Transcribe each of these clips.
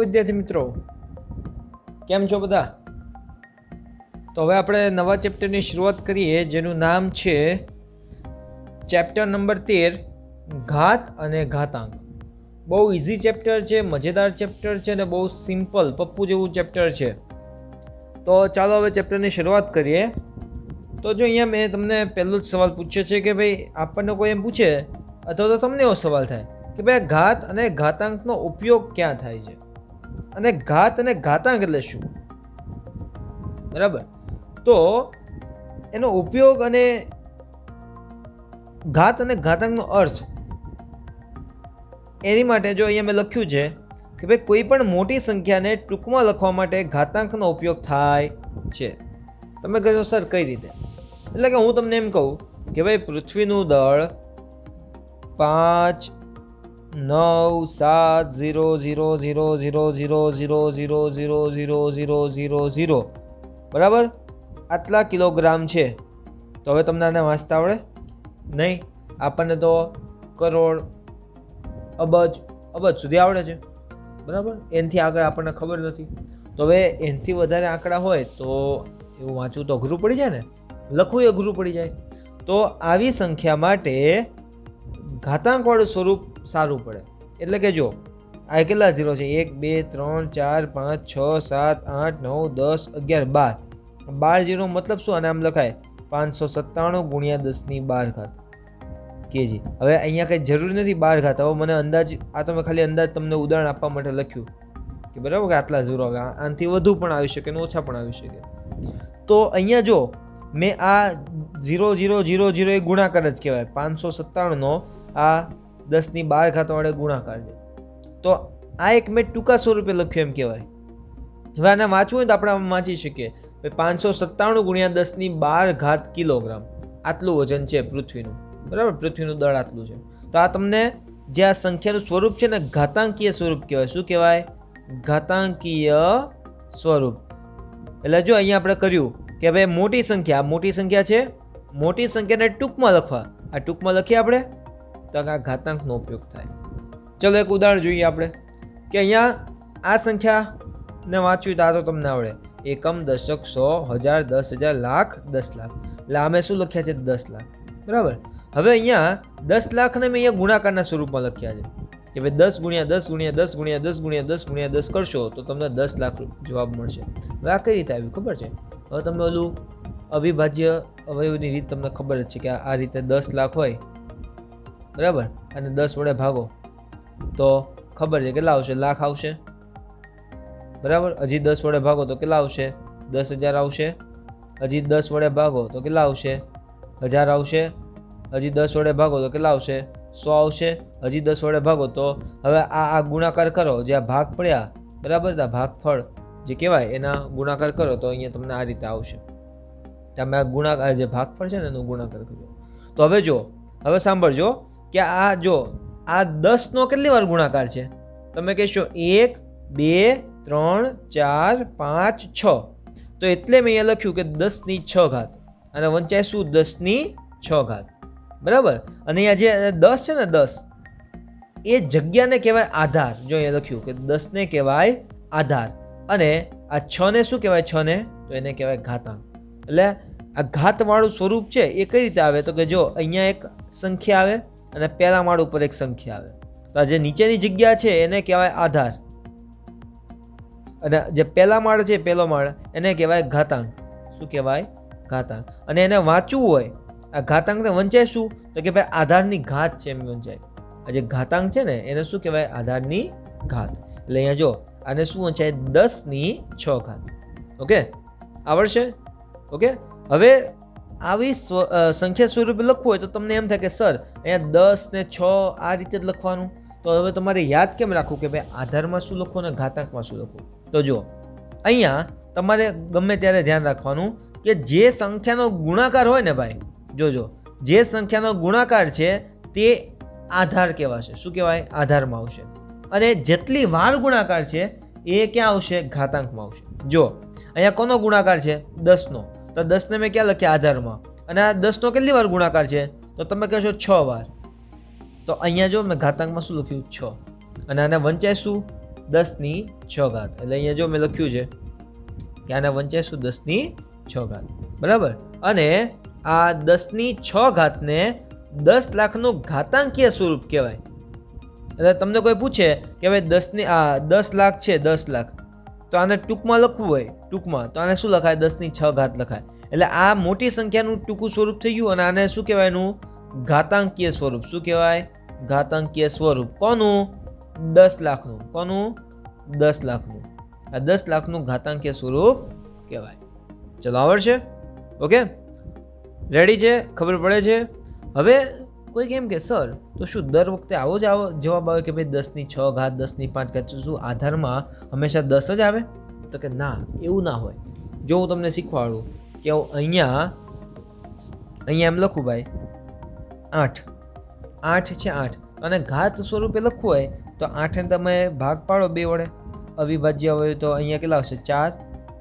વિદ્યાર્થી મિત્રો, કેમ છો બધા? તો હવે આપણે નવા ચેપ્ટરની શરૂઆત કરીએ, જેનું નામ છે ચેપ્ટર નંબર 13 ઘાત અને ઘાતાંક. બહુ ઇઝી ચેપ્ટર છે, મજેદાર ચેપ્ટર છે અને બહુ સિમ્પલ પપ્પુ જેવું ચેપ્ટર છે. તો ચાલો હવે ચેપ્ટરની શરૂઆત કરીએ. તો જો અહીંયા મેં તમને પહેલો જ સવાલ પૂછ્યો છે કે ભાઈ આપણને કોઈ એમ પૂછે અથવા તો તમને એવો સવાલ થાય કે ભાઈ ઘાત અને ઘાતાંકનો ઉપયોગ ક્યાં થાય છે અને ઘાત અને ઘાતાંક એટલે શું, બરાબર? તો એનો ઉપયોગ અને ઘાત અને ઘાતાંકનો અર્થ એની માટે જો અહીંયા મેં લખ્યું છે કે ભાઈ કોઈ પણ મોટી સંખ્યાને ટૂંકમાં લખવા માટે ઘાતાંકનો ઉપયોગ થાય છે. તમે કહેશો સર કઈ રીતે? એટલે કે હું તમને એમ કહું કે ભાઈ પૃથ્વીનું દળ 5 9 7 0 0 0 0 0 0 0 0 0 0 0 બરાબર આટલા કિલોગ્રામ છે. તો હવે તમને આને વાંચતા આવડે નહીં? આપણને તો કરોડ અબજ સુધી આવડે છે, બરાબર? એનાથી આગળ આપણને ખબર નથી. તો હવે એનાથી વધારે આંકડા હોય તો એવું વાંચવું તો અઘરું પડી જાય ને, લખવું અઘરું પડી જાય. તો આવી સંખ્યા માટે ઘાતાંકવાળું સ્વરૂપ સારું પડે. એટલે કે જો આ કેટલા ઝીરો છે? 1 2 3 4 5 6 7 8 9 10 11 12 12 ઝીરો મતલબ શું? અને આમ લખાય 597 ગુણ્યા 10⁻12 કેજી. હવે અહીંયા કંઈ જરૂરી નથી 12 ઘાત. હવે મને અંદાજ, આ તો મેં ખાલી અંદાજ તમને ઉદાહરણ આપવા માટે લખ્યું કે બરાબર કે આટલા ઝીરો આવે, આનાથી વધુ પણ આવી શકે અને ઓછા પણ આવી શકે. તો અહીંયા જો મેં આ 0 0 0 0 એ ગુણાકાર જ કહેવાય. 597નો આ 10⁻12 વડે ગુણાકાર છે. તો આ એક મેં ટૂંકા સ્વરૂપે લખ્યું એમ કહેવાય. હવે આને વાંચવું હોય તો આપણે આમ વાંચી શકીએ 597 ગુણ્યા 10⁻12 કિલોગ્રામ આટલું વજન છે પૃથ્વીનું, બરાબર? પૃથ્વીનું દળ આટલું છે. તો આ તમને જે આ સંખ્યાનું સ્વરૂપ છે ને ઘાતાંકીય સ્વરૂપ કહેવાય. શું કહેવાય? ઘાતાંકીય સ્વરૂપ. એટલે જો અહીંયા આપણે કર્યું કે ભાઈ મોટી સંખ્યા છે, મોટી સંખ્યાને ટૂંકમાં લખવા, આ ટૂંકમાં લખીએ આપણે તો આ ઘાતાંકનો ઉપયોગ થાય. ચલો એક ઉદાહરણ જોઈએ આપણે કે અહીંયા આ સંખ્યાને વાંચ્યું તો આ તો તમને આવડે: એકમ, દશક, 100, 1000, 10,000, લાખ, 10 લાખ. એટલે અમે શું લખ્યા છે? 10 લાખ, બરાબર? હવે અહીંયા 10 લાખને મેં અહીંયા ગુણાકારના સ્વરૂપમાં લખ્યા છે કે ભાઈ 10 ગુણ્યા 10 ગુણ્યા 10 ગુણ્યા 10 ગુણ્યા 10 ગુણ્યા 10 કરશો તો તમને 10 લાખ જવાબ મળશે. હવે આ કઈ રીતે આવ્યું ખબર છે? હવે તમે ઓલું અવિભાજ્ય અવયવની રીત તમને ખબર જ છે કે આ રીતે 10 લાખ હોય, બરાબર? અને 10 વડે ભાગો તો ખબર છે કેટલા આવશે? લાખ આવશે, બરાબર? હજી 10 વડે ભાગો તો કેટલા આવશે? 10,000 આવશે. હજી 10 વડે ભાગો તો કેટલા આવશે? 1000 આવશે. હજી 10 વડે ભાગો તો કેટલા આવશે? 100 આવશે. હજી 10 વડે ભાગો તો હવે આ ગુણાકાર કરો, જે આ ભાગ પડ્યા, બરાબર? આ ભાગફળ જે કહેવાય એના ગુણાકાર કરો તો અહીંયા તમને આ રીતે આવશે. તમે આ ગુણાકાર જે ભાગફળ છે ને એનો ગુણાકાર કર્યો તો હવે જો, હવે સાંભળજો કે આ જો આ 10નો કેટલી વાર ગુણાકાર છે? તમે કહેશો 1 2 3 4 5 6. તો એટલે મેં અહીંયા લખ્યું કે 10⁶ અને વંચાય શું? 10⁶, બરાબર? અને અહીંયા જે 10 છે ને, 10 એ જગ્યાને કહેવાય આધાર. જો અહીંયા લખ્યું કે 10ને કહેવાય આધાર અને આ 6 ને શું કહેવાય? 6 ને તો એને કહેવાય ઘાતાંક. એટલે આ ઘાતવાળું સ્વરૂપ છે એ કઈ રીતે આવે? તો કે જો અહીંયા એક સંખ્યા આવે અને પહેલા માળ ઉપર એક સંખ્યા આવે. તો આ જે નીચેની જગ્યા છે એને કહેવાય આધાર અને જે પહેલા માળ છે, પહેલો માળ, એને કહેવાય ઘાતાંક. શું કહેવાય? ઘાતાંક. અને એને વાંચવું હોય, આ ઘાતાંકને વંચાય શું? તો કે ભાઈ આધારની ઘાત છે એમ વંચાય. આ જે ઘાતાંક છે ને એને શું કહેવાય? આધારની ઘાત. એટલે અહીંયા જો આને શું વંચાય? 10⁶. ઓકે, આવડશે? ઓકે. હવે આવી સંખ્યા સ્વરૂપે લખવું હોય તો તમને એમ થાય કે સર અહીંયા 10 ને 6 આ રીતે જ લખવાનું. તો હવે તમારે યાદ કેમ રાખવું કે ભાઈ આધારમાં શું લખવું અને ઘાતાંકમાં શું લખવું? તો જો અહીંયા તમારે ગમે ત્યારે ધ્યાન રાખવાનું કે જે સંખ્યાનો ગુણાકાર હોય ને ભાઈ, જોજો જે સંખ્યાનો ગુણાકાર છે તે આધાર કહેવાશે. શું કહેવાય? આધારમાં આવશે. અને જેટલી વાર ગુણાકાર છે એ ક્યાં આવશે? ઘાતાંકમાં આવશે. જો અહીંયા કોનો ગુણાકાર છે? 10નો. તો 10ને મેં ક્યાં લખ્યા? આધારમાં. અને આ 10નો કેટલી વાર ગુણાકાર છે? તો તમે કહેશો 6 વાર. તો અહીંયા જો મેં ઘાતાંકમાં શું લખ્યું? 6. અને આને વંચાય શું? 10⁶ એટલે અહીંયા જો મેં લખ્યું છે કે આને વંચાય શું 10⁶ બરાબર. અને આ 10⁶ ને 10 લાખનું ઘાતાંકીય સ્વરૂપ કહેવાય. એટલે તમને કોઈ પૂછે કે ભાઈ 10 લાખ છે, 10 લાખ, તો આને ટૂંકમાં લખવું હોય, ટૂંકમાં તો આને શું લખાય? 10⁶ લખાય. એટલે આ મોટી સંખ્યાનું ટૂંકું સ્વરૂપ થઈ ગયું અને આને શું કહેવાય? એનું ઘાતાંકીય સ્વરૂપ. શું કહેવાય? ઘાતાંકીય સ્વરૂપ. કોનું? 10 લાખનું. કોનું? 10 લાખનું. આ 10 લાખનું ઘાતાંકીય સ્વરૂપ કહેવાય. ચલો, આવડશે? ઓકે, રેડી છે? ખબર પડે છે? હવે કોઈ કેમ કે સર તો શું દર વખતે આવો જ જવાબ આવે કે ભાઈ 10⁶, 10⁵? શું આધારમાં હંમેશા 10 જ આવે? તો કે ના, એવું ના હોય. જો હું તમને શીખવાડું કે અહીંયા એમ લખું ભાઈ 8 છે, 8, અને ઘાત સ્વરૂપે લખવું હોય તો 8 ને તમે ભાગ પાડો 2 વડે, અવિભાજ્ય હોય તો અહીંયા કેટલા આવશે? 4.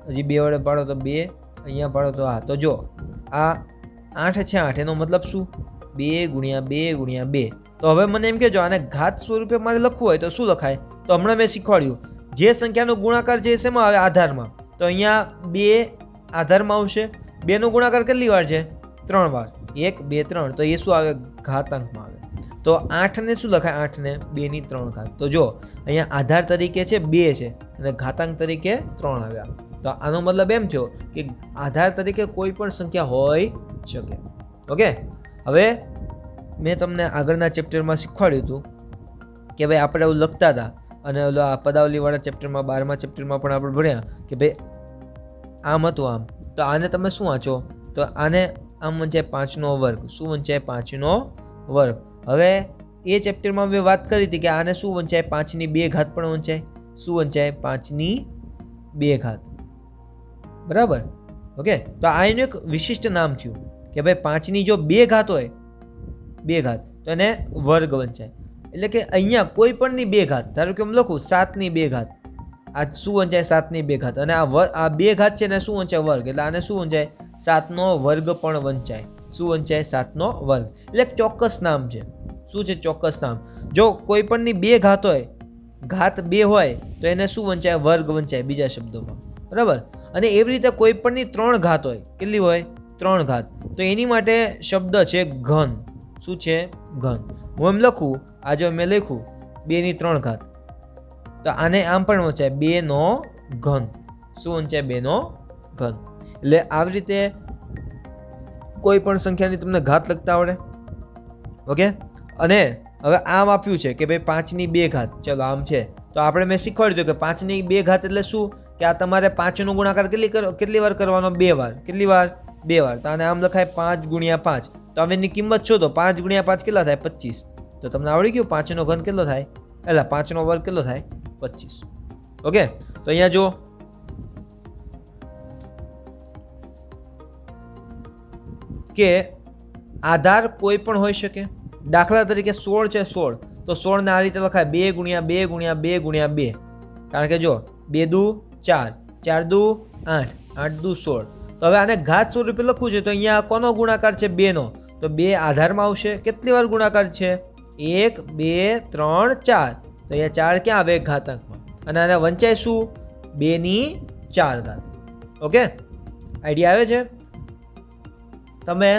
હજી 2 વડે પાડો તો 2, અહીંયા પાડો તો આ. તો જો આ 8 છે, 8 એનો મતલબ શું? 2 × 2 × 2. તો હવે મને એમ કહેજો આને ઘાત સ્વરૂપે મારે લખવું હોય તો શું લખાય? તો હમણાં મેં શીખવાડ્યું જે સંખ્યાનો ગુણાકાર છે એ શેમાં આવે? આધારમાં. તો અહીંયા 2 આધારમાં આવશે. 2 નો ગુણાકાર કેટલી વાર છે? 3 વાર. 1 2 3. તો એ શું આવે? ઘાતાંકમાં આવે. તો 8 ને શું લખાય? 8 ને 2⁵. તો જો અહીંયા આધાર તરીકે છે 2 છે અને ઘાતાંક તરીકે 3 આવ્યા. તો આનો મતલબ એમ થયો કે આધાર તરીકે કોઈ પણ સંખ્યા હોઈ શકે. ઓકે, હવે મેં તમને આગળના ચેપ્ટરમાં શીખવાડ્યું હતું કે ભાઈ આપણે એવું લખતા હતા, અને ઓલો આ પદાવલીવાળા ચેપ્ટરમાં 12મા ચેપ્ટરમાં પણ આપણે ભણ્યા કે ભાઈ આમ હતું આમ. તો આને તમે શું વાંચો? તો આને આમ વંચાય 5નો વર્ગ. શું વંચાય? 5નો વર્ગ. હવે એ ચેપ્ટરમાં મેં વાત કરી હતી કે આને શું વંચાય? 5⁵ પણ વંચાય. શું વંચાય? 5⁵. બરાબર. ઓકે, તો આ એનું એક વિશિષ્ટ નામ થયું કે ભાઈ 5ની જો 2 ઘાત હોય, 2 ઘાત, તો એને વર્ગ વંચાય. એટલે કે અહીંયા કોઈ પણની 2 ઘાત, ધારો કે હું લખું 7ની 2 ઘાત, આ શું વંચાય? 7ની 2 ઘાત. અને આ 2 ઘાત છે ને શું વંચાય? વર્ગ. એટલે આને શું વંચાય? 7નો વર્ગ પણ વંચાય. શું વંચાય? 7નો વર્ગ. એટલે એક ચોક્કસ નામ છે. શું છે? ચોક્કસ નામ. જો કોઈ પણની 2 ઘાત હોય, ઘાત 2 હોય તો એને શું વંચાય? વર્ગ વંચાય, બીજા શબ્દોમાં. બરાબર. અને એવી રીતે કોઈ પણની 3 ઘાત હોય. કેટલી હોય? 3 ઘાત. તો એની માટે શબ્દ છે ઘન. શું છે? ઘન. હું એમ લખું, આ જો મેં લખ્યું 2⁵, તો આને આમ પણ વંચાય 2નો ઘન. શું વંચાય? 2નો ઘન. એટલે આવી રીતે કોઈ પણ સંખ્યાની તમને ઘાત લખતા આવડે. ઓકે, અને હવે આમ આપ્યું છે કે ભાઈ 5ની 2 ઘાત. ચલો, આમ છે તો આપણે મેં શીખવાડ્યું કે 5ની 2 ઘાત એટલે શું? કે આ તમારે 5નો ગુણાકાર કેટલી વાર કરવાનો? 2 વાર. કેટલી વાર? 2 વાર. તો આને આમ લખાય 5 × 5. તો હવે એની કિંમત શોધો. 5 × 5 કેટલા થાય? 25. તો તમને આવડી ગયું 5નો ઘન કેટલો થાય? એટલે 5નો વર્ગ કેટલો થાય? 25. ઓકે, તો અહીંયા જો કે આધાર કોઈ પણ હોઈ શકે. દાખલા તરીકે 16 છે, 16, તો 16 ને આ રીતે લખાય 2 × 2 × 2 × 2. કારણ કે જો 2 દુ 4, 4 દુ 8, 8 દુ 16. તો હવે આને ઘાત સ્વરૂપે લખવું છે તો અહીંયા કોનો ગુણાકાર છે? 2 નો. તો 2 આધારમાં આવશે. કેટલી વાર ગુણાકાર છે? 1 2 3 4. તો અહીંયા 4 ક્યાં આવે? ઘાતાંકમાં. અને આને વંચાય શું? 2⁴. ઓકે, આઈડિયા આવે છે? તમે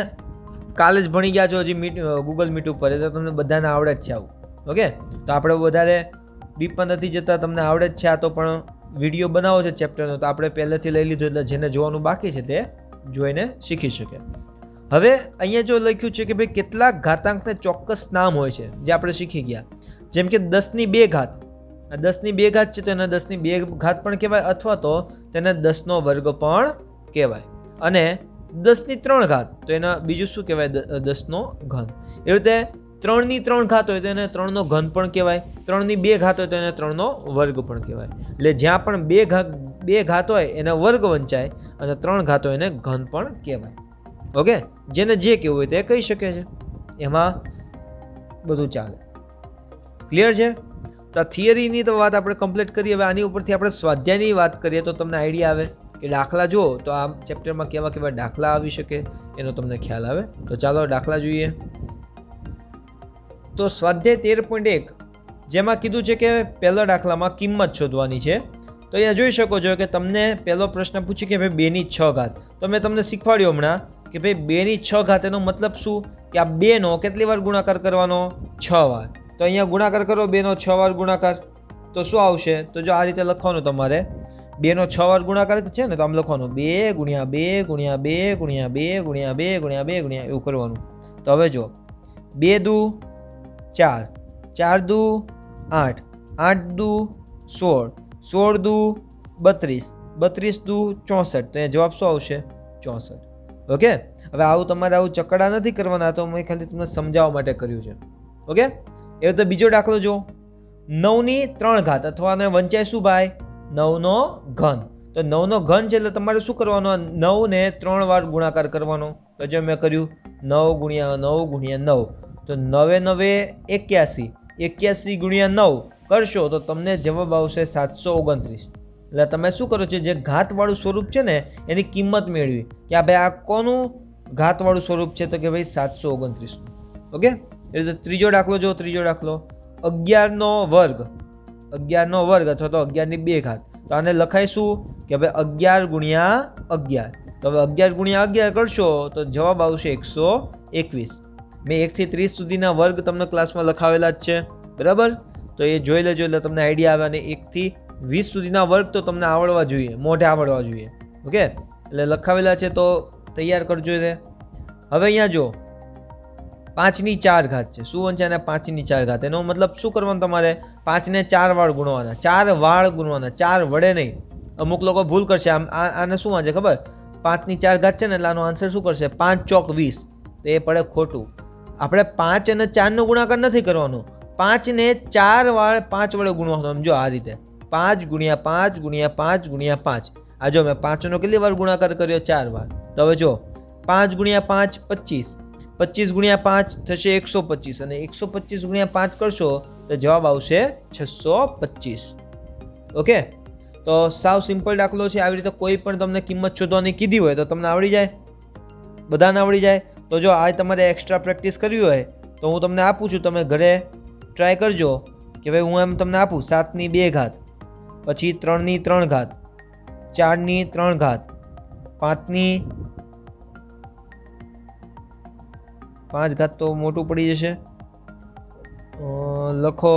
કાલે જ ભણી ગયા છો, હજી ગૂગલ મીટ ઉપર, તો તમને બધાને આવડે જ છે આવું. ઓકે, તો આપણે વધારે ડીપમાં નથી જતા, તમને આવડે જ છે. આ તો પણ વિડીયો બનાવો છે ચેપ્ટરનો, તો આપણે પહેલેથી લઈ લીધું, એટલે જેને જોવાનું બાકી છે તે જોઈને શીખી શકે. હવે અહીંયા જો લખ્યું છે કે ભાઈ કેટલાક ઘાતાંકને ચોક્કસ નામ હોય છે, જે આપણે શીખી ગયા. જેમ કે 10ની 2 ઘાત. આ 10ની 2 ઘાત છે તો એને 10ની 2 ઘાત પણ કહેવાય, અથવા તો તેને 10નો વર્ગ પણ કહેવાય. અને 10ની 3 ઘાત તો એના બીજું શું કહેવાય? 10નો ઘન. એવી રીતે 3ની 3 ઘાત હોય તો એને 3નો ઘન પણ કહેવાય. 3ની 2 ઘાત હોય તો એને 3નો વર્ગ પણ કહેવાય. એટલે જ્યાં પણ 2 ઘાત હોય એને વર્ગ વંચાય, અને 3 ઘાત હોય એને ઘન પણ કહેવાય. ઓકે, જેને જે કહેવું હોય તે કહી શકે છે, એમાં બધું ચાલે. ક્લિયર છે? તો થિયરીની તો વાત આપણે કમ્પ્લીટ કરીએ. હવે આની ઉપરથી આપણે સ્વાધ્યાયની વાત કરીએ તો તમને આઈડિયા આવે કે દાખલા જુઓ તો આ ચેપ્ટરમાં કેવા કેવા દાખલા આવી શકે એનો તમને ખ્યાલ આવે. તો ચાલો દાખલા જોઈએ. તો સ્વાધ્યાય 13.1 જેમાં કીધું છે કે પહેલા દાખલામાં કિંમત શોધવાની છે. તો અહીંયા જોઈ શકો છો કે તમને પહેલો પ્રશ્ન પૂછ્યો કે ભાઈ 2/6 ઘાત. તો મેં તમને શીખવાડ્યું હમણાં કે ભાઈ 2/6 ઘાત એનો મતલબ શું કે આ 2નો કેટલી વાર ગુણાકાર કરવાનો? 6 વાર. તો અહીંયા ગુણાકાર કરો 2નો 6 વાર ગુણાકાર, તો શું આવશે? તો જો આ રીતે લખવાનું તમારે 2નો 6 વાર ગુણાકાર છે ને, તો આમ લખવાનું 2 ગુણ્યા 2 ગુણ્યા 2 ગુણ્યા 2 ગુણ્યા 2 ગુણ્યા 2 ગુણ્યા એવું કરવાનું. તો હવે જો 2 દુ 4, 4 દુ 8, 8 દુ 16, 16 દુ 32, 32 દુ 64. તો એ જવાબ શું આવશે? 64. ઓકે. હવે આવું તમારે આવું ચકડા નથી કરવાના, તો મેં ખાલી તમને સમજાવવા માટે કર્યું છે. ઓકે. એ રીતે બીજો દાખલો જો 9ની 3 ઘાત અથવા વંચાય શું ભાઈ? 9નો ઘન. તો 9નો ઘન છે એટલે તમારે શું કરવાનો? 9ને 3 વાર ગુણાકાર કરવાનો. તો જો મેં કર્યું 9 ગુણ્યા 9 ગુણ્યા 9, તો 9 9 81, 81 ગુણ્યા 9 કરશો તો તમને જવાબ આવશે 729. એટલે તમે શું કરો છો? જે ઘાતવાળું સ્વરૂપ છે ને એની કિંમત મેળવી કે આ ભાઈ આ કોનું ઘાતવાળું સ્વરૂપ છે? તો કે ભાઈ 729. ઓકે. એ રીતે ત્રીજો દાખલો જો, ત્રીજો દાખલો 11નો વર્ગ, 11નો વર્ગ અથવા તો 11ની 2 ઘાત. તો આને લખાય શું કે ભાઈ 11 ગુણ્યા 11. તો હવે 11 ગુણ્યા 11 કરશો તો જવાબ આવશે 121. મેં 1 થી 30 સુધીના વર્ગ તમને ક્લાસમાં લખાવેલા જ છે, બરાબર? તો એ જોઈ લેજો એટલે તમને આઈડિયા આવે. અને 1 થી 20 સુધીના વર્ગ તો તમને આવડવા જોઈએ, મોઢે આવડવા જોઈએ. ઓકે. એટલે લખાવેલા છે તો તૈયાર કરજો. હવે અહીંયા જો 5ની 4 ઘાત છે. શું વંચાય? અને 5ની 4 ઘાત. એનો મતલબ શું કરવાનું? તમારે 5ને 4 વાર ગુણવાના, 4 વાર ગુણવાના, 4 વડે નહીં. અમુક લોકો ભૂલ કરશે. આને શું વાંચે ખબર? 5ની 4 ઘાત છે ને એટલે આનો આન્સર શું કરશે? 5 ચોક 20. તો એ પડે ખોટું. આપણે 5 અને 4નો ગુણાકાર નથી કરવાનો, 5ને 4 વાર 5 વડે ગુણવાનો. સમજો આ રીતે 5 ગુણ્યા 5 ગુણ્યા 5 ગુણ્યા 5. આ જો મેં 5નો કેટલી વાર ગુણાકાર કર્યો? 4 વાર. તો હવે જો 5 ગુણ્યા 5 25, 25 ગુણ્યા 5 થશે 125, અને 125 ગુણ્યા 5 કરશો તો જવાબ આવશે 625. ઓકે. તો સાવ સિમ્પલ દાખલો છે. આવી રીતે કોઈ પણ તમને કિંમત શોધવાની કીધી હોય તો તમને આવડી જાય, બધાને આવડી જાય. તો જો આ તમારે એક્સ્ટ્રા પ્રેક્ટિસ કરવી હોય તો હું તમને આપું છું, તમે ઘરે ટ્રાય કરજો કે ભાઈ હું એમ તમને આપું 7ની 2 ઘાત, પછી 3ની 3 ઘાત, 4ની 3 ઘાત, 5ની 5 ઘાત તો મોટું પડી જશે. લખો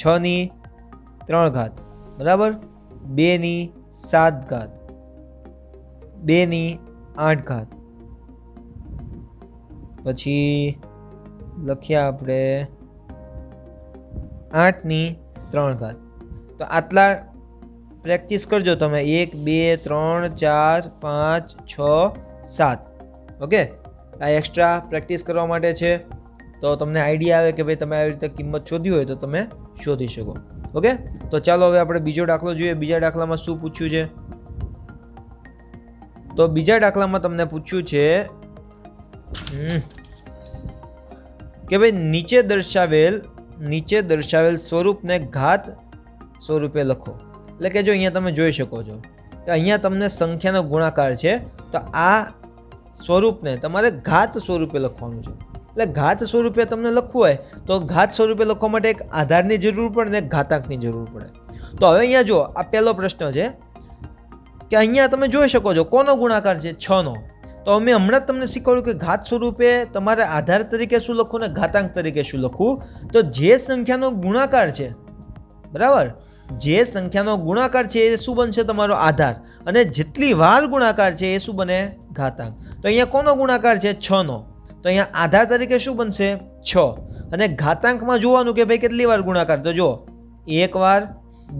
6ની 3 ઘાત, બરાબર? 2ની 7 ઘાત, 2ની 8 ઘાત, પછી લખ્યા આપણે 8ની 3 ઘાત. તો આટલા પ્રેક્ટિસ કરજો તમે. 1 2 3 4 5 6 7. ઓકે. આ એક્સ્ટ્રા પ્રેક્ટિસ કરવા માટે છે, તો તમને આઈડિયા આવે કે ભાઈ તમે આવી રીતે કિંમત શોધી હોય તો તમે શોધી શકો. ઓકે. તો ચાલો હવે આપણે બીજો દાખલો જોઈએ. બીજા દાખલામાં શું પૂછ્યું છે? તો બીજા દાખલામાં તમને પૂછ્યું છે કે ભાઈ નીચે દર્શાવેલ સ્વરૂપને ઘાત સ્વરૂપે લખો. એટલે કે જો અહીંયા તમે જોઈ શકો છો કે અહીંયા તમને સંખ્યાનો ગુણાકાર છે, તો આ સ્વરૂપને તમારે ઘાત સ્વરૂપે લખવાનું છે. એટલે ઘાત સ્વરૂપે તમને લખવું હોય તો ઘાત સ્વરૂપે લખવા માટે એક આધારની જરૂર પડે ને એક ઘાતાંકની જરૂર પડે. તો હવે અહીંયા જો આ પહેલો પ્રશ્ન છે કે અહીંયા તમે જોઈ શકો છો કોનો ગુણાકાર છે? 6નો. તો મેં હમણાં જ તમને શીખવાડ્યું કે ઘાત સ્વરૂપે તમારે આધાર તરીકે શું લખવું ને ઘાતાંક તરીકે શું લખવું. તો જે સંખ્યાનો ગુણાકાર છે, બરાબર, જે સંખ્યાનો ગુણાકાર છે એ શું બનશે? તમારો આધાર. અને જેટલી વાર ગુણાકાર છે એ શું બને? ઘાતાંક. તો અહીંયા કોનો ગુણાકાર છે? 6નો. તો અહીંયા આધાર તરીકે શું બનશે? 6. અને ઘાતાંકમાં જોવાનું કે ભાઈ કેટલી વાર ગુણાકાર. તો જો 1 વાર,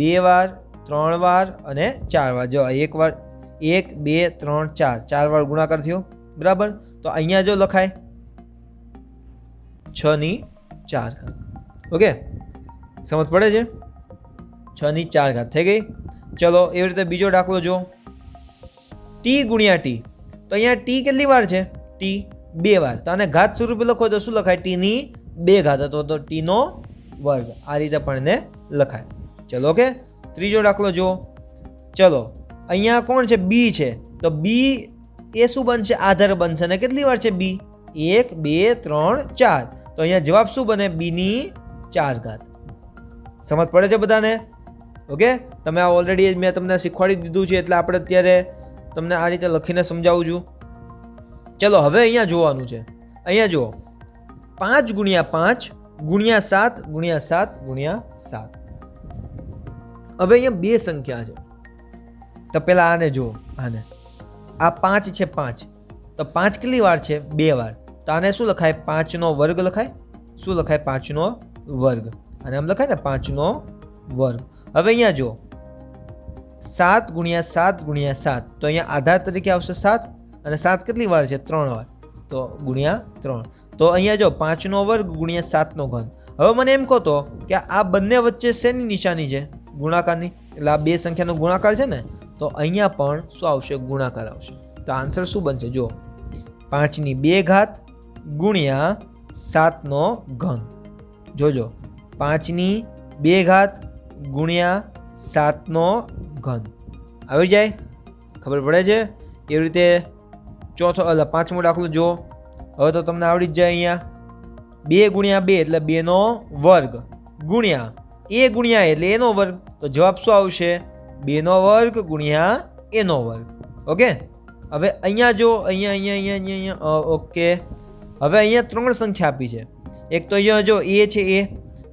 2 વાર, 3 વાર અને 4 વાર. જો 1 વાર, 1 2 3 4, 4 વાર ગુણાકાર થયો, બરાબર? તો અહીંયા જો લખાય 6ની 4 ઘાત. ઓકે. સમજ પડે છે? 6ની 4 ઘાત થઈ ગઈ. ચલો એવી રીતે બીજો દાખલો જો t ગુણ્યા t. તો અહીંયા t કેટલી વાર છે? t 2 વાર. તો આને ઘાત સ્વરૂપે લખો તો શું લખાય? t ની 2 ઘાત અથવા તો t નો વર્ગ. આ રીતે પણ એને લખાય. ચલો ઓકે. ત્રીજો દાખલો જો. ચલો અહીંયા કોણ છે? b છે. તો b એ શું બનશે? આધાર બનશે. અને કેટલી વાર છે b? 1 2 3 4. તો અહીંયા જવાબ શું બને? બીની 4 ઘાત. સમજ પડે છે બધાને? ઓકે, તમે આ ઓલરેડી મેં તમને શીખવાડી દીધું છે એટલે આપણે અત્યારે તમને આ રીતે લખીને સમજાવું છું. ચલો હવે અહીંયા જોવાનું છે. અહીંયા જુઓ 5 ગુણ્યા 5 ગુણ્યા 7 ગુણ્યા 7 ગુણ્યા 7. હવે અહીંયા બે સંખ્યા છે. તો પેલા આને જુઓ, આને આ 5 છે 5, તો 5 કેટલી વાર છે? 2 વાર. તો આને શું લખાય? 5 નો વર્ગ લખાય. શું લખાય? 5 નો વર્ગ. અને આમ લખાય ને 5 નો વર્ગ. હવે અહીંયા જુઓ 7 ગુણ્યા 7 ગુણ્યા 7, તો અહીંયા આધાર તરીકે આવશે 7 અને 7 કેટલી વાર છે? 3 વાર. તો ગુણ્યા 3. તો અહીંયા જો 5 નો વર્ગ ગુણ્યા 7 નો ઘન. હવે મને એમ કહો તો કે આ બંને વચ્ચે શેની નિશાની છે? ગુણાકારની. એટલે આ બે સંખ્યાનો ગુણાકાર છે ને, તો અહીંયા પણ શું આવશે? ગુણાકાર આવશે. તો આન્સર શું બનશે? જો 5 ની 2 ઘાત ગુણ્યા 7 નો ઘન. જોજો 5 ની 2 ઘાત ગુણ્યા 7 નો ઘન આવી જાય. ખબર પડે છે? એવી રીતે ચોથો પાંચમો દાખલો જુઓ. હવે તો તમને આવડી જ જાય. અહીંયા 2 ગુણ્યા 2 એટલે 2 નો વર્ગ ગુણ્યા a ગુણ્યા એટલે a નો વર્ગ. તો જવાબ શું આવશે? 2 નો વર્ગ ગુણ્યા a નો વર્ગ. ઓકે, હવે અહીંયા જો અહીંયા ઓકે. હવે અહીંયા 3 સંખ્યા આપી છે. એક તો અહીંયા જો a છે a,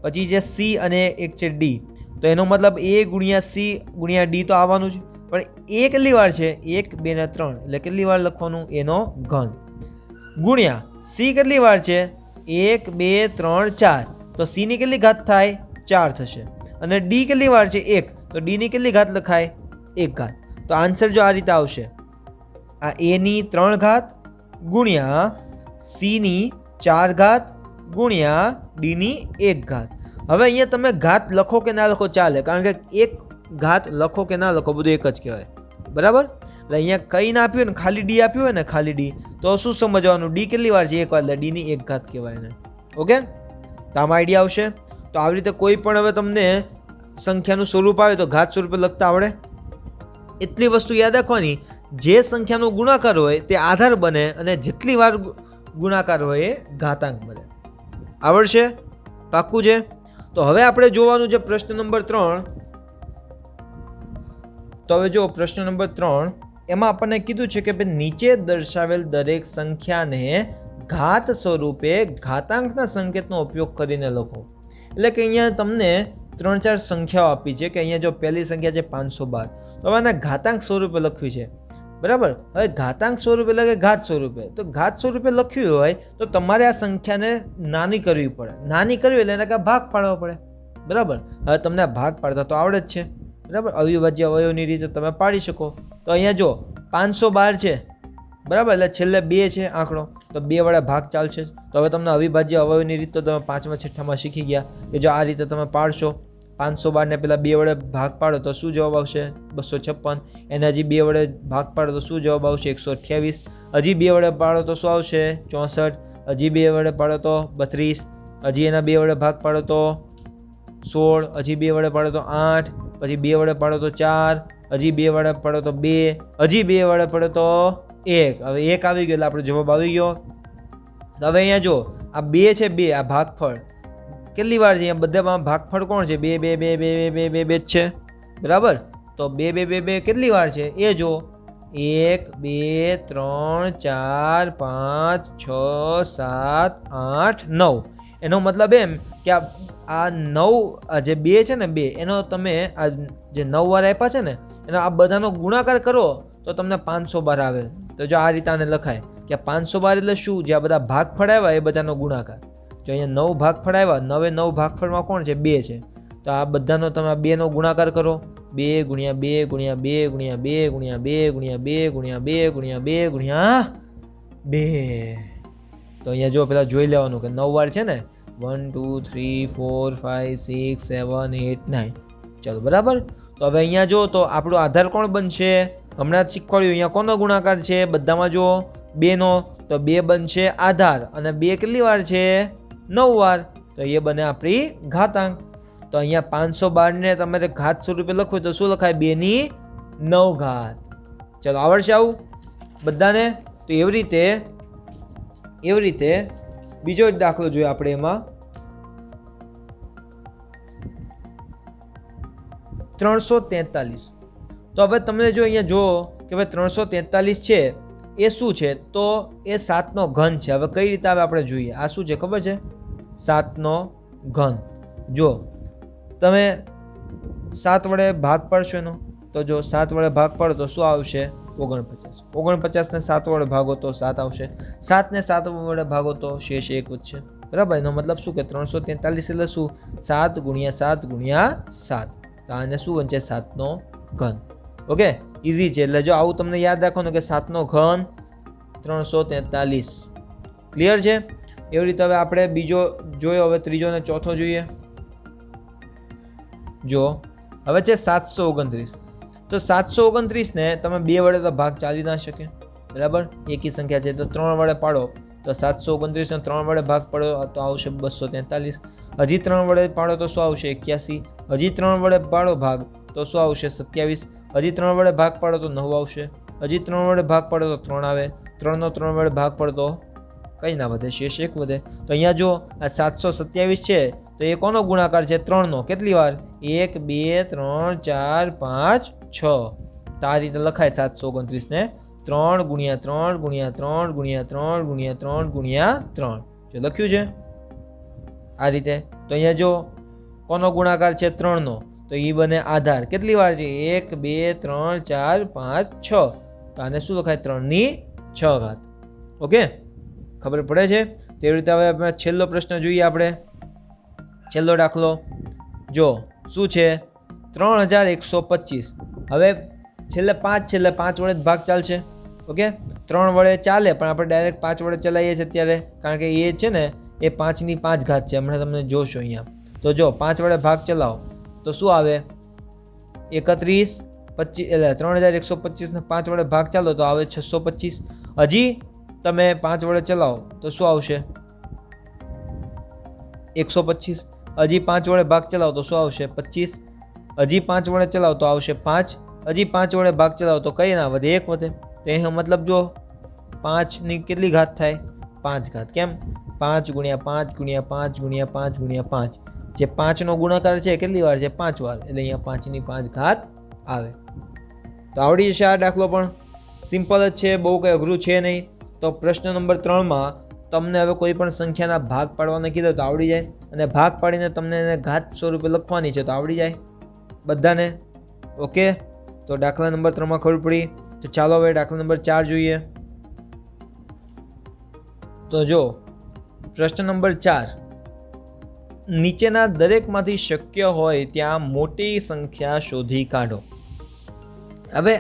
પછી છે c અને એક છે d. તો એનો મતલબ a ગુણ્યા c ગુણ્યા d તો આવવાનું છે. પણ a કેટલી વાર છે? 1 2 ને 3 એટલે કેટલી વાર લખવાનું? a નો ઘન. ગુણ્યા c કેટલી વાર છે? 1 2 3 4. તો c ની કેટલી ઘાત થાય? 4 થશે. અને d કેટલી વાર છે? 1. તો d ની કેટલી ઘાત લખાય? 1 ઘાત. તો આન્સર જો આ રીતે આવશે, આ a ની 3 ઘાત ગુણ્યા c ની 4 ઘાત ગુણ્યા d ની 1 ઘાત. હવે અહીંયા તમે ઘાત લખો કે ના લખો ચાલે, કારણ કે એક ઘાત લખો કે ના લખો બધું એક જ કહેવાય. બરાબર? એટલે અહીંયા કંઈ ના આપ્યું ને ખાલી ડી આપ્યું હોય ને, ખાલી ડી, તો શું સમજવાનું? ડી કેટલી વાર છે? 1 વાર. એટલે ડી ની 1 ઘાત કહેવાય ને. ઓકે, તો આમાં આઈડિયા આવશે. તો આવી રીતે કોઈ પણ હવે તમને સંખ્યાનું સ્વરૂપ આવે તો ઘાત સ્વરૂપે લખતા આવડે. એટલી વસ્તુ યાદ રાખવાની, જે સંખ્યાનો ગુણાકાર હોય તે આધાર બને અને જેટલી વાર ગુણાકાર હોય એ ઘાતાંક બને. આવડશે? પાક્કું છે? તો હવે આપણે જોવાનું છે પ્રશ્ન નંબર 3. તો હવે જો પ્રશ્ન નંબર 3, એમાં આપણને કીધું છે કે ભાઈ નીચે દર્શાવેલ દરેક સંખ્યાને ઘાત સ્વરૂપે ઘાતાંકના સંકેતનો ઉપયોગ કરીને લખો. એટલે કે અહીંયા તમને 3-4 સંખ્યાઓ આપી છે કે અહીંયા જો પહેલી સંખ્યા છે 512, તો હવે આને ઘાતાંક સ્વરૂપે લખવી છે. બરાબર? હવે ઘાતાંક સ્વરૂપે એટલે કે ઘાત સ્વરૂપે. તો ઘાત સ્વરૂપે લખ્યું હોય તો તમારે આ સંખ્યાને નાની કરવી પડે. નાની કરવી એટલે એને ભાગ પાડવો પડે. બરાબર? હવે તમને ભાગ પાડતા તો આવડે જ છે. બરાબર? અવિભાજ્ય અવયવની રીતે તમે પાડી શકો. તો અહીંયા જો 512 છે. બરાબર? એટલે છેલ્લે 2 છે આંકડો, તો 2 વડે ભાગ ચાલશે. તો હવે તમને અવિભાજ્ય અવયવની રીત તો તમે 5મા છઠ્ઠામાં શીખી ગયા કે જો આ રીતે તમે પાડશો. 512 ને પેલા 2 વડે ભાગ પાડો તો શું જવાબ આવશે? 256. એને હજી 2 વડે ભાગ પાડો તો શું જવાબ આવશે? 128. હજી 2 વડે પાડો તો શું આવશે? 64. હજી 2 વડે પાડો તો 32. હજી એના 2 વડે ભાગ પાડો તો 16. હજી 2 વડે પાડો તો 8. પછી 2 વડે પાડો તો 4. હજી 2 વડે પાડો તો 2. હજી 2 વડે પાડો તો 1. હવે 1 આવી ગયો એટલે આપણો જવાબ આવી ગયો. હવે અહીંયા જો આ 2 છે, 2 આ ભાગફળ કેટલી વાર છે? અહીંયા બધામાં ભાગફળ કોણ છે? 2 2 2 2 2 2 જ છે. બરાબર? તો 2 2 2 2 કેટલી વાર છે એ જો. 1 2 3 4 5 6 7 8 9. એનો મતલબ એમ કે આ 9 જે 2 છે ને 2, એનો તમે આ જે 9 વાર આપ્યા છે ને એનો આ બધાનો ગુણાકાર કરો તો તમને 512 આવે. તો જો આ રીતે આને લખાય કે 512 એટલે શું? જે આ બધા ભાગફળ આવ્યા એ બધાનો ગુણાકાર. જો અહીંયા 9 ભાગફળ આવ્યા, 9 ભાગફળમાં કોણ છે? 2 છે. તો આ બધાનો તમે 2 નો ગુણાકાર કરો. 2 ગુણ્યા 2 ગુણ્યા 2 ગુણ્યા 2 ગુણ્યા 2 ગુણ્યા 2 ગુણ્યા 2 ગુણ્યા 2 ગુણ્યા 2. તો અહીંયા જો પેલા જોઈ લેવાનું કે 9 વાર છે ને. 1 2 3 4 5 6 7 8 9. ચાલો બરાબર. તો હવે અહીંયા જો તો આપણો આધાર કોણ બનશે? હમણાં જ શીખવાડ્યું. અહીંયા કોનો ગુણાકાર છે? બધામાં જો 2 નો. તો 2 બનશે આધાર અને 2 કેટલી વાર છે? 9 વાર. તો એ બને આપણી ઘાતાંક. તો અહીંયા 512 ને તમારે ઘાત સ્વરૂપે લખવું તો શું લખાય? 2 ની 9 ઘાત. ચલો આવડશે આવું બધાને? તો એવી રીતે બીજો એક દાખલો જોઈએ આપણે એમાં 343. તો હવે તમને જો અહીંયા જુઓ કે ભાઈ 343 છે એ શું છે, તો એ 7નો ઘન છે. હવે કઈ રીતે આવે આપણે જોઈએ. આ શું છે ખબર છે? 7નો ઘન. જો તમે 7 વડે ભાગ પાડશો એનો, તો જો 7 વડે ભાગ પાડો તો શું આવશે? 49. 49 ને 7 વડે ભાગો તો 7 આવશે. 7 ને 7 વડે ભાગો તો શેષ 1 વધશે. બરાબર. એનો મતલબ શું કે 343 એટલે શું? 7 × 7 × 7. તો આને શું બનશે? 7નો ઘન. ઓકે, ઇઝી છે. એટલે જો આવું તમને યાદ રાખવાનું કે 7નો ઘન 343. ક્લિયર છે? એવી રીતે હવે આપણે બીજો જોયો, હવે ત્રીજો ને ચોથો જોઈએ. જો હવે છે 729. તો 729 ને તમે 2 વડે તો ભાગ ચાલી ના શકે. બરાબર, એકી સંખ્યા છે તો 3 વડે પાડો તો 729 ને 3 વડે ભાગ પાડો તો આવશે 243. હજી 3 વડે પાડો તો શું આવશે? 81. હજી 3 વડે પાડો ભાગ તો શું આવશે? 27. હજી 3 વડે ભાગ પાડો તો 9 આવશે. હજી 3 વડે ભાગ પાડો તો 3 આવે. 3 નો 3 વડે ભાગ પાડો તો કંઈ ના વધે, શેષ 1 વધે. તો અહીંયા જો આ 727 છે તો એ કોનો ગુણાકાર છે? 3નો. કેટલી વાર? 1 2 3 4 5 6. તો આ રીતે લખાય 729 ને 3 × 3 × 3 × 3 × 3 × 3. જો લખ્યું છે આ રીતે. તો અહીંયા જો કોનો ગુણાકાર છે? 3નો. તો એ બને આધાર. કેટલી વાર છે? 1 2 3 4 5 6. તો આને શું લખાય? 3/6. ઓકે, ખબર પડે છે? તેવી રીતે હવે આપણે છેલ્લો પ્રશ્ન જોઈએ. આપણે છેલ્લો દાખલો જો શું છે? 3125. હવે છેલ્લે 5 વડે જ ભાગ ચાલશે. ઓકે, 3 વડે ચાલે પણ આપણે ડાયરેક્ટ 5 વડે ચલાવીએ છીએ અત્યારે, કારણ કે એ છે ને એ 5/5 છે. હમણાં તમને જોશો અહીંયા. તો જો 5 વડે ભાગ ચલાવો તો શું આવે? 31 25 એટલે 3125 ને 5 વડે ભાગ ચાલો તો આવે 625. હજી તમે 5 વડે ચલાવો તો શું આવશે? 125. હજી 5 વડે ભાગ ચલાવો તો શું આવશે? 25. હજી 5 વડે ચલાવો તો આવશે 5. હજી 5 વડે ભાગ ચલાવો તો કઈ ના વધે? 1 વધે. તો એનો મતલબ જો 5ની કેટલી ઘાત થાય? 5 ઘાત. કેમ? 5 × 5 × 5 × 5 × 5. જે 5નો ગુણાકાર છે કેટલી વાર છે? 5 વાર. એટલે અહીંયા 5/5 ઘાત આવે. તો આવડી જશે આ દાખલો. પણ સિમ્પલ જ છે, બહુ કંઈ અઘરું છે નહીં. તો પ્રશ્ન નંબર 3માં તમને હવે કોઈ પણ સંખ્યાના ભાગ પાડવાને કીધો તો આવડી જાય, અને ભાગ પાડીને તમને એને ઘાત સ્વરૂપે લખવાની છે તો આવડી જાય બધાને. ઓકે, તો દાખલા નંબર 3માં ખબર પડી. તો ચાલો હવે દાખલા નંબર 4 જોઈએ. તો જો પ્રશ્ન નંબર 4, નીચેના દરેકમાંથી શક્ય હોય ત્યાં મોટી સંખ્યા શોધી કાઢો. હવે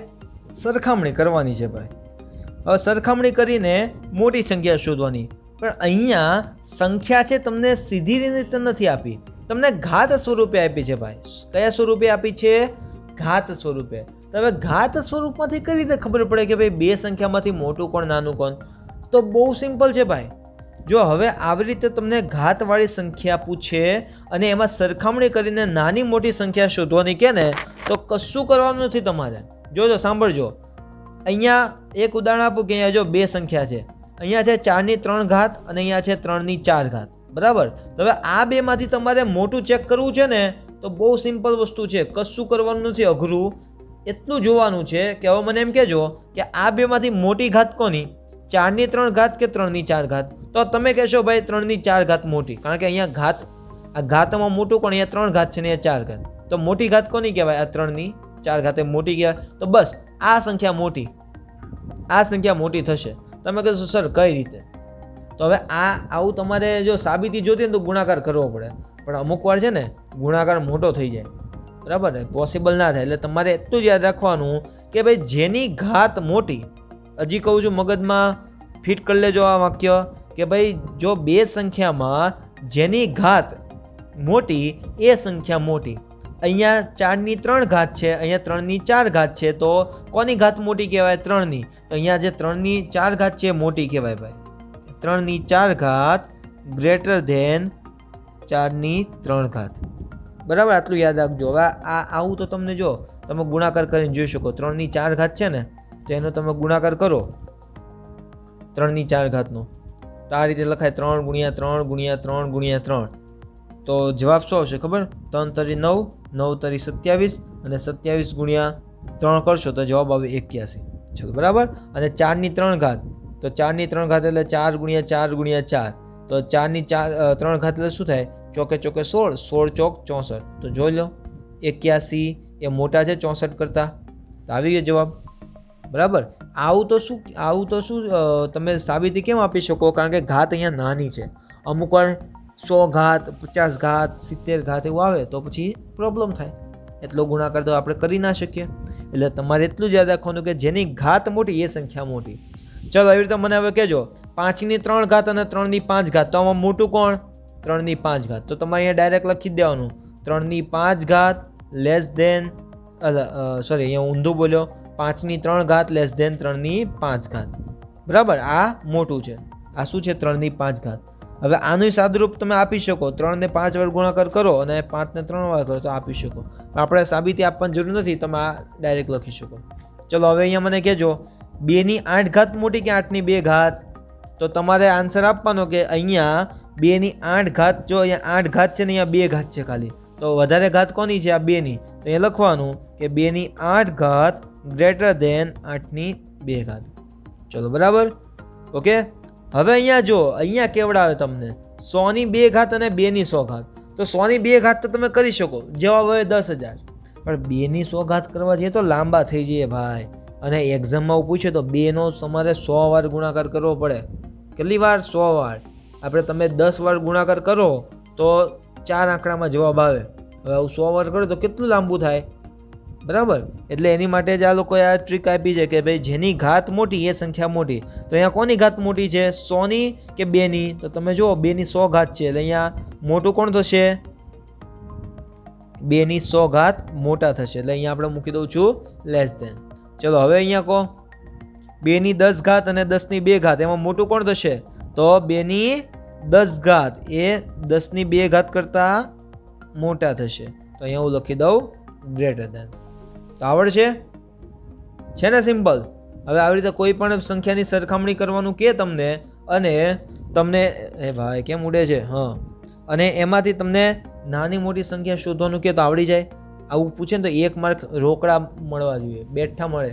સરખામણી કરવાની છે ભાઈ. હવે સરખામણી કરીને મોટી સંખ્યા શોધવાની. પણ અહીંયા સંખ્યા છે તમને સીધી રીતે નથી આપી, તમને ઘાત સ્વરૂપે આપી છે ભાઈ. કયા સ્વરૂપે આપી છે? ઘાત સ્વરૂપે. તો હવે ઘાત સ્વરૂપમાંથી કઈ રીતે ખબર પડે કે ભાઈ બે સંખ્યામાંથી મોટું કોણ નાનું કોણ? તો બહુ સિમ્પલ છે ભાઈ. જો હવે આવી રીતે તમને ઘાતવાળી સંખ્યા પૂછે અને એમાં સરખામણી કરીને નાની મોટી સંખ્યા શોધવાની કહે ને, તો કશું કરવાનું નથી તમારે. જોજો, સાંભળજો. અહીંયા એક ઉદાહરણ આપું કે અહીંયા જો બે સંખ્યા છે. અહીંયા છે 4/3 ઘાત અને અહીંયા છે 3/4 ઘાત. બરાબર. તો હવે આ બેમાંથી તમારે મોટું ચેક કરવું છે ને, તો બહુ સિમ્પલ વસ્તુ છે, કશું કરવાનું નથી અઘરું. એટલું જોવાનું છે કે હવે મને એમ કહેજો કે આ બેમાંથી મોટી ઘાત કોની? 4/3 ઘાત કે 3/4 ઘાત? તો તમે કહેશો ભાઈ 3/4 ઘાત મોટી, કારણ કે અહીંયા ઘાત, આ ઘાતમાં મોટું કોણ? અહીંયા 3 ઘાત છે ને અહીંયા 4 ઘાત. તો મોટી ઘાત કોની કહેવાય? આ 3/4 ઘાત એ મોટી કહેવાય. તો બસ આ સંખ્યા મોટી, આ સંખ્યા મોટી થશે. તમે કહેશો સર કઈ રીતે? તો હવે આવું તમારે જો સાબિતી જોતી હોય ને તો ગુણાકાર કરવો પડે, પણ અમુક વાર છે ને ગુણાકાર મોટો થઈ જાય. બરાબર ને, પોસિબલ ના થાય. એટલે તમારે એટલું જ યાદ રાખવાનું કે ભાઈ જેની ઘાત મોટી, હજી કહું છું મગજમાં ફિટ કરી લેજો આ વાક્ય, કે ભાઈ જો બે સંખ્યામાં જેની ઘાત મોટી એ સંખ્યા મોટી. અહીંયા 4/3 ઘાત છે, અહીંયા 3/4 ઘાત છે, તો કોની ઘાત મોટી કહેવાય? 3ની. તો અહીંયા જે 3/4 ઘાત છે મોટી કહેવાય ભાઈ. 3/4 ઘાત ગ્રેટર ધેન 4/3 ઘાત. બરાબર, આટલું યાદ રાખજો. હવે આવું તો તમને જો તમે ગુણાકાર કરીને જોઈ શકો. 3/4 ઘાત છે ને, તો એનો તમે ગુણાકાર કરો 3/4 ઘાતનો, તો આ રીતે લખાય 3 ગુણ્યા 3 ગુણ્યા 3 ગુણ્યા 3. તો જવાબ શું આવશે ખબર? 3 તરી 9, 9 તરી 27 અને 27 ગુણ્યા 3 કરશો તો જવાબ આવે 81. ચલો બરાબર. અને 4 ની 3 ઘાત, તો 4 ની 3 ઘાત એટલે 4 ગુણ્યા 4 ગુણ્યા 4. તો 4 ની 3 ઘાત એટલે શું થાય? ચોકે ચોકે 16, 16 ચોક 64. તો જોઈ લો 81 એ મોટા છે 64 કરતાં. તો આવી ગયો જવાબ. બરાબર. આવું તો શું તમે સાબિતી કેમ આપી શકો? કારણ કે ઘાત અહીંયા નાની છે. અમુક વાર 100 ઘાત, 50 ઘાત, 70 ઘાત એવું આવે તો પછી પ્રોબ્લેમ થાય. એટલો ગુણાકાર તો આપણે કરી ના શકીએ. એટલે તમારે એટલું જ યાદ રાખવાનું કે જેની ઘાત મોટી એ સંખ્યા મોટી. ચલો એવી રીતે મને હવે કહેજો 5 ની 3 ઘાત અને 3 ની 5 ઘાત, તો આમાં મોટું કોણ? 3 ની 5 ઘાત. તો તમારે અહીંયા ડાયરેક્ટ લખી જ દેવાનું 3 ની 5 ઘાત લેસ ધેન અહીંયા ઊંધું બોલ્યો, 5 ની 3 ઘાત લેસ ધેન 3 ની 5 ઘાત. બરાબર. આ મોટું છે. આ શું છે? 3 ની 5 ઘાત. હવે આનું સાદુરૂપ તમે આપી શકો. 3 ને 5 વડે ગુણાકાર કરો અને 5 ને 3 વડે કરો તો આપી શકો. પણ આપણે સાબિતી આપવાની જરૂર નથી, તમે આ ડાયરેક્ટ લખી શકો. ચલો હવે અહીંયા મને કહેજો 2 ની 8 ઘાત મોટી કે 8 ની 2 ઘાત? તો તમારે આન્સર આપવાનો કે અહીંયા 2 ની 8 ઘાત, જો અહીંયા 8 ઘાત છે ને અહીંયા 2 ઘાત છે ખાલી, તો વધારે ઘાત કોની છે? આ 2 ની. તો અહીંયા લખવાનું કે 2 ની 8 ઘાત ગ્રેટર ધેન 8 ની 2 ઘાત. ચલો બરાબર. ઓકે. હવે અહીંયા જો અહીંયા કેવડાવે તમને 100 ની 2 ઘાત અને 2 ની 100 ઘાત. તો 100 ની 2 ઘાત તો તમે કરી શકો, જવાબ આવે 10,000. પણ 2 ની 100 ઘાત કરવા જઈએ તો લાંબા થઈ જઈએ ભાઈ. અને એક્ઝામમાં પૂછે તો 2 નો તમારે 100 વાર ગુણાકાર કરવો પડે. કેટલી વાર? 100 વાર. આપણે તમે 10 વાર ગુણાકાર કરો તો 4 આંકડામાં જવાબ આવે. હવે આવું 100 વાર કરો તો કેટલું લાંબુ થાય? બરાબર. એટલે એની માટે જ આ લોકોએ આ ટ્રીક આપી છે કે ભાઈ જેની ઘાત મોટી એ સંખ્યા મોટી. તો અહીંયા કોની ઘાત મોટી છે? 100 ની કે 2 ની? તો તમે જુઓ 2 ની 100 ઘાત છે એટલે અહીંયા મોટું કોણ થશે? 2 ની 100 ઘાત મોટા થશે. એટલે અહીંયા આપણે મૂકી દઉં છું લેસ ધેન. ચલો હવે અહીંયા કહો 2 ની 10 ઘાત અને 10 ની 2 ઘાત, એમાં મોટું કોણ થશે? તો 2 ની 10 ઘાત એ 10 ની 2 ઘાત કરતાં મોટા થશે. તો અહીંયા હું લખી દઉં ગ્રેટર ધેન. તો આવડશે? છે ને સિમ્પલ. હવે આવી રીતે કોઈ પણ સંખ્યાની સરખામણી કરવાનું કે તમને, અને તમને એ ભાઈ કેમ ઉડે છે? હા. અને એમાંથી તમને નાની મોટી સંખ્યા શોધવાનું કે તો આવડી જાય. આવું પૂછે ને તો 1 માર્ક રોકડા મળવા જોઈએ, બેઠા મળે.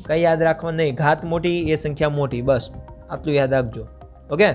કંઈ યાદ રાખવાનું નહીં, ઘાત મોટી એ સંખ્યા મોટી, બસ આટલું યાદ રાખજો. ઓકે.